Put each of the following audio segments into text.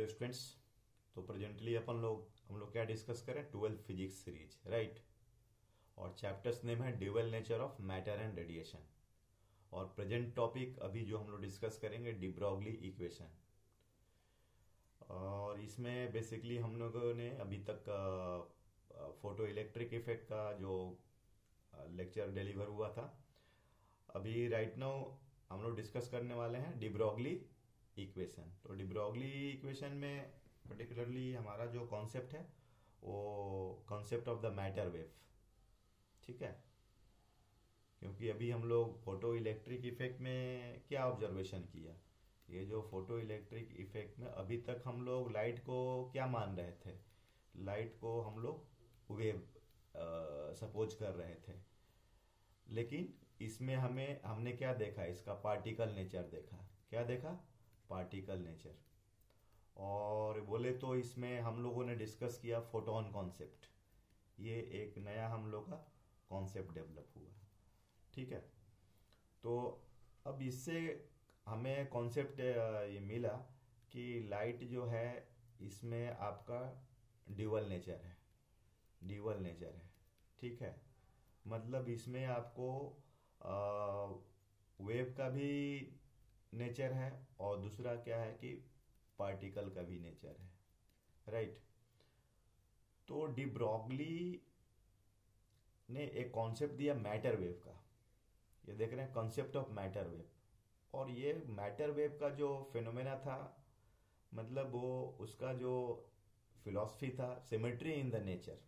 Hello students. तो presently हम लोग क्या डिस्कस करें, 12th फिजिक्स सीरीज, राइट। और चैप्टर्स नेम है dual nature of matter and radiation. और प्रेजेंट टॉपिक अभी जो हम लोग डिस्कस करेंगे डी ब्रॉगली इक्वेशन। और इसमें बेसिकली हम लोगों ने अभी तक फोटो इलेक्ट्रिक इफेक्ट का जो लेक्चर डिलीवर हुआ था, अभी राइट नाउ हम लोग डिस्कस करने वाले हैं डी ब्रॉगली इक्वेशन। तो डी ब्रॉगली इक्वेशन में पर्टिकुलरली हमारा जो कॉन्सेप्ट है वो concept of the matter wave, ठीक है। क्योंकि अभी हम लोग फोटो इलेक्ट्रिक इफेक्ट में क्या ऑब्जर्वेशन किया, ये जो फोटो इलेक्ट्रिक इफेक्ट में अभी तक हम लोग लाइट को क्या मान रहे थे, लाइट को हम लोग वेव सपोज कर रहे थे। लेकिन इसमें हमने क्या देखा, इसका पार्टिकल नेचर देखा। क्या देखा? Particle nature. और बोले तो इसमें हम लोगों ने डिस्कस किया फोटोन कॉन्सेप्ट। ये एक नया हम लोग का कॉन्सेप्ट डेवलप हुआ, ठीक है। तो अब इससे हमें कॉन्सेप्ट ये मिला कि लाइट जो है इसमें आपका ड्यूअल नेचर है, ड्यूअल नेचर है, ठीक है। मतलब इसमें आपको वेव का भी नेचर है और दूसरा क्या है कि पार्टिकल का भी नेचर है, राइट। तो डी ब्रॉगली ने एक कॉन्सेप्ट दिया मैटर वेव का। ये देख रहे हैं कॉन्सेप्ट ऑफ मैटर वेव। और ये मैटर वेव का जो फिनोमेना था, मतलब वो उसका जो फिलॉसफी था, सिमेट्री इन द नेचर।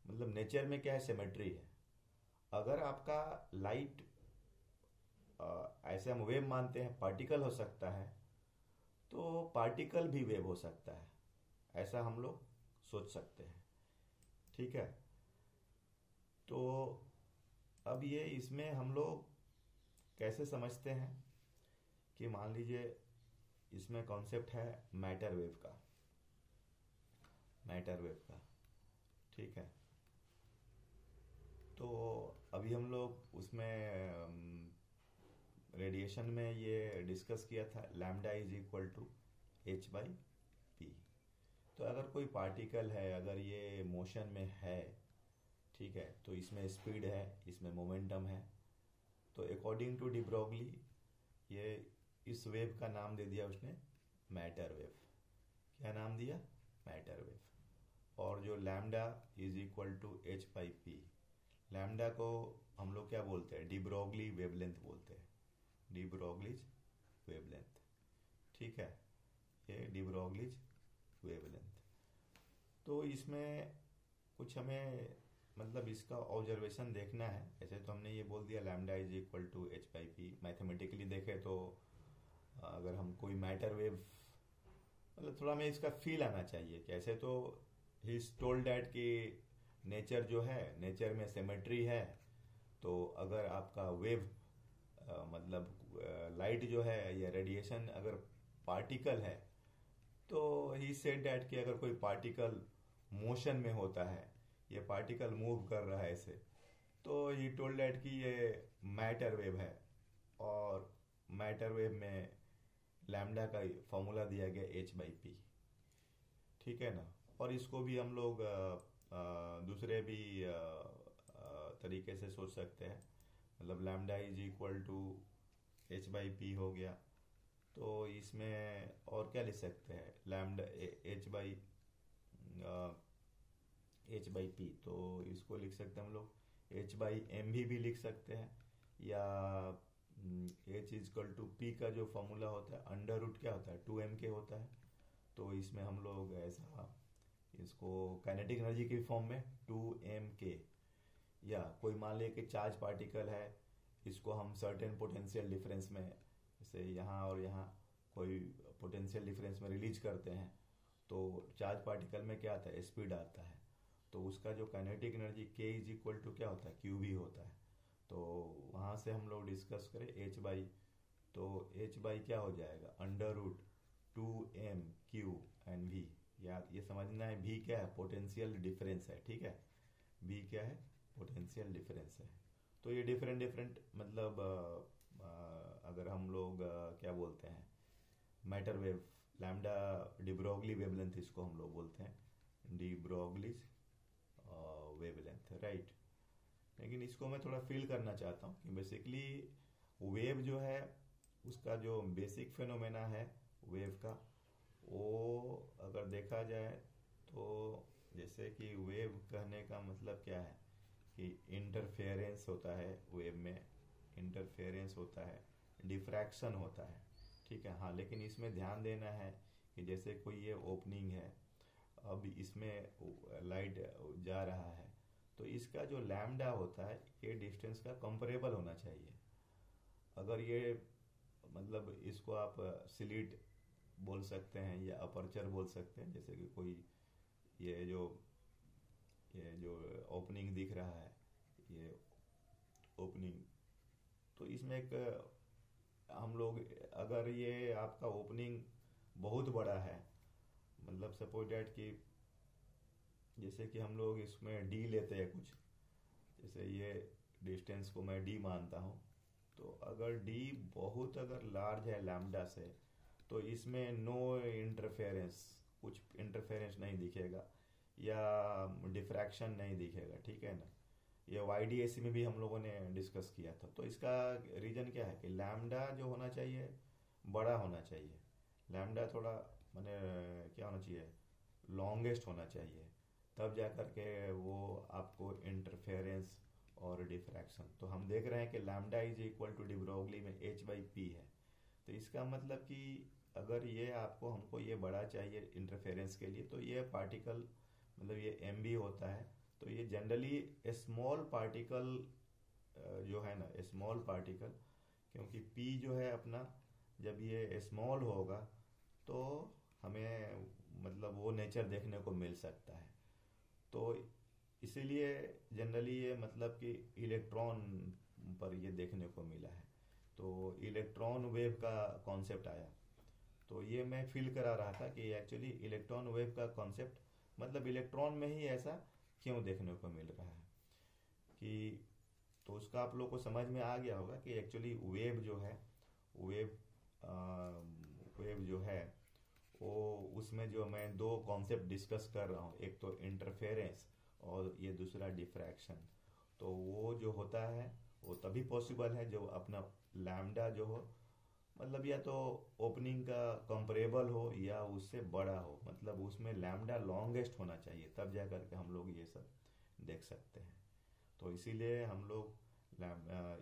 मतलब नेचर में क्या है, सिमेट्री है। अगर आपका लाइट ऐसे हम वेव मानते हैं, पार्टिकल हो सकता है, तो पार्टिकल भी वेव हो सकता है, ऐसा हम लोग सोच सकते हैं, ठीक है। तो अब ये इसमें हम लोग कैसे समझते हैं कि मान लीजिए इसमें कॉन्सेप्ट है मैटर वेव का, मैटर वेव का, ठीक है। तो अभी हम लोग उसमें रेडिएशन में ये डिस्कस किया था, lambda is equal to h by p. तो अगर कोई पार्टिकल है, अगर ये मोशन में है, ठीक है, तो इसमें स्पीड है, इसमें मोमेंटम है। तो अकॉर्डिंग टू डी ब्रॉगली ये इस वेव का नाम दे दिया उसने मैटर वेव। क्या नाम दिया? Matter wave. और जो lambda is equal to h by p, lambda को हम लोग क्या बोलते हैं? डी ब्रॉगली वेवलेंथ बोलते हैं, डी ब्रॉगलीज वेवलेंथ, ठीक है। ये डी ब्रॉगलीज वेवलेंथ। तो इसमें कुछ हमें मतलब इसका ऑब्जर्वेशन देखना है। ऐसे तो हमने ये बोल दिया lambda is equal to h by p. Mathematically देखे तो अगर हम कोई मैटर वेव, मतलब थोड़ा हमें इसका फील आना चाहिए कि ऐसे तो ही इज टोल्ड दैट कि नेचर जो है, नेचर में सिमेट्री है। तो अगर आपका वेव मतलब लाइट जो है या रेडिएशन अगर पार्टिकल है, तो ही सेड दैट कि अगर कोई पार्टिकल मोशन में होता है, ये पार्टिकल मूव कर रहा है ऐसे, तो ही टोल्ड दैट कि ये मैटर वेव है। और मैटर वेव में लैम्डा का फॉर्मूला दिया गया एच बाई पी, ठीक है ना। और इसको भी हम लोग दूसरे भी तरीके से सोच सकते हैं। मतलब lambda is equal to h by p हो गया, तो इसमें और क्या लिख सकते हैं? लैम्डा एच बाई पी, तो इसको लिख सकते हैं हम लोग एच बाई एम भी लिख सकते हैं। या एच इजकल टू पी का जो फॉर्मूला होता है अंडर रूट क्या होता है, 2m के होता है। तो इसमें हम लोग ऐसा इसको काइनेटिक एनर्जी के फॉर्म में 2m के, या कोई मान लिया कि चार्ज पार्टिकल है, इसको हम सर्टेन पोटेंशियल डिफरेंस में, जैसे यहाँ और यहाँ कोई पोटेंशियल डिफरेंस में रिलीज करते हैं, तो चार्ज पार्टिकल में क्या आता है? स्पीड आता है। तो उसका जो kinetic energy k is equal to क्या होता है? क्यू भी होता है। तो वहां से हम लोग डिस्कस करें एच बाई, तो एच बाई क्या हो जाएगा? Under root 2m q and v। या ये समझना है v क्या है? पोटेंशियल डिफरेंस है, ठीक है। v क्या है? पोटेंशियल डिफरेंस है। तो ये डिफरेंट मतलब अगर हम लोग क्या बोलते हैं, matter wave lambda de Broglie wavelength इसको हम लोग बोलते हैं, डिब्रोगली वेवलेंथ, राइट। लेकिन इसको मैं थोड़ा फील करना चाहता हूँ कि बेसिकली वेव जो है उसका जो बेसिक फिनोमेना है वेव का, वो अगर देखा जाए तो जैसे कि वेव कहने का मतलब क्या है कि इंटरफेरेंस होता है वेव में, इंटरफेरेंस होता है, डिफ्रैक्शन होता है, ठीक है। हाँ, लेकिन इसमें ध्यान देना है कि जैसे कोई ये ओपनिंग है, अब इसमें लाइट जा रहा है, तो इसका जो लैम्डा होता है ये डिस्टेंस का कंपेरेबल होना चाहिए। अगर ये मतलब इसको आप स्लिट बोल सकते हैं या अपर्चर बोल सकते हैं, जैसे कि कोई ये जो ओपनिंग दिख रहा है, ये ओपनिंग, तो इसमें एक हम लोग अगर ये आपका ओपनिंग बहुत बड़ा है, मतलब सपोज डैट कि जैसे कि हम लोग इसमें डी लेते हैं कुछ, जैसे ये डिस्टेंस को मैं डी मानता हूँ, तो अगर डी बहुत अगर लार्ज है लैम्डा से, तो इसमें नो इंटरफेरेंस, कुछ इंटरफेरेंस नहीं दिखेगा या डिफ्रैक्शन नहीं दिखेगा, ठीक है ना। ये YDAC में भी हम लोगों ने डिस्कस किया था। तो इसका रीजन क्या है कि लैम्डा जो होना चाहिए बड़ा होना चाहिए, लैम्डा थोड़ा मैंने क्या होना चाहिए, लॉन्गेस्ट होना चाहिए, तब जा कर के वो आपको इंटरफेरेंस और डिफ्रैक्शन। तो हम देख रहे हैं कि lambda is equal to de Broglie में h/p है। तो इसका मतलब कि अगर ये आपको हमको ये बड़ा चाहिए इंटरफेरेंस के लिए, तो ये पार्टिकल मतलब ये MB होता है, तो ये जनरली स्मॉल पार्टिकल जो है ना, स्मॉल पार्टिकल, क्योंकि P जो है अपना जब ये स्मॉल होगा तो हमें मतलब वो नेचर देखने को मिल सकता है। तो इसीलिए जनरली ये मतलब कि इलेक्ट्रॉन पर ये देखने को मिला है, तो इलेक्ट्रॉन वेव का कॉन्सेप्ट आया। तो ये मैं फील करा रहा था कि एक्चुअली इलेक्ट्रॉन वेव का कॉन्सेप्ट मतलब इलेक्ट्रॉन में ही ऐसा क्यों देखने को मिल रहा है कि, तो उसका आप लोग को समझ में आ गया होगा कि एक्चुअली वेव जो है, वेव वेव जो है वो, उसमें जो मैं दो कॉन्सेप्ट डिस्कस कर रहा हूँ, एक तो इंटरफेरेंस और ये दूसरा डिफ्रैक्शन। तो वो जो होता है वो तभी पॉसिबल है जो अपना लैम्डा जो हो, मतलब या तो ओपनिंग का कंपरेबल हो या उससे बड़ा हो, मतलब उसमें लैम्डा लॉन्गेस्ट होना चाहिए, तब जा करके हम लोग ये सब देख सकते हैं। तो इसीलिए हम लोग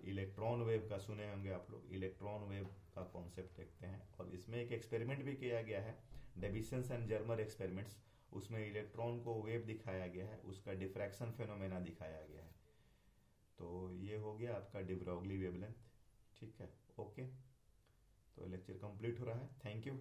इलेक्ट्रॉन वेव का सुने होंगे आप लोग, इलेक्ट्रॉन वेव का कॉन्सेप्ट देखते हैं। और इसमें एक एक्सपेरिमेंट भी किया गया है, डेविसन एंड जर्मर एक्सपेरिमेंट्स, उसमें इलेक्ट्रॉन को वेव दिखाया गया है, उसका डिफ्रैक्शन फेनोमेना दिखाया गया है। तो ये हो गया आपका डिब्रोगली वेवलेंथ, ठीक है, ओके। तो लेक्चर कंप्लीट हो रहा है, थैंक यू।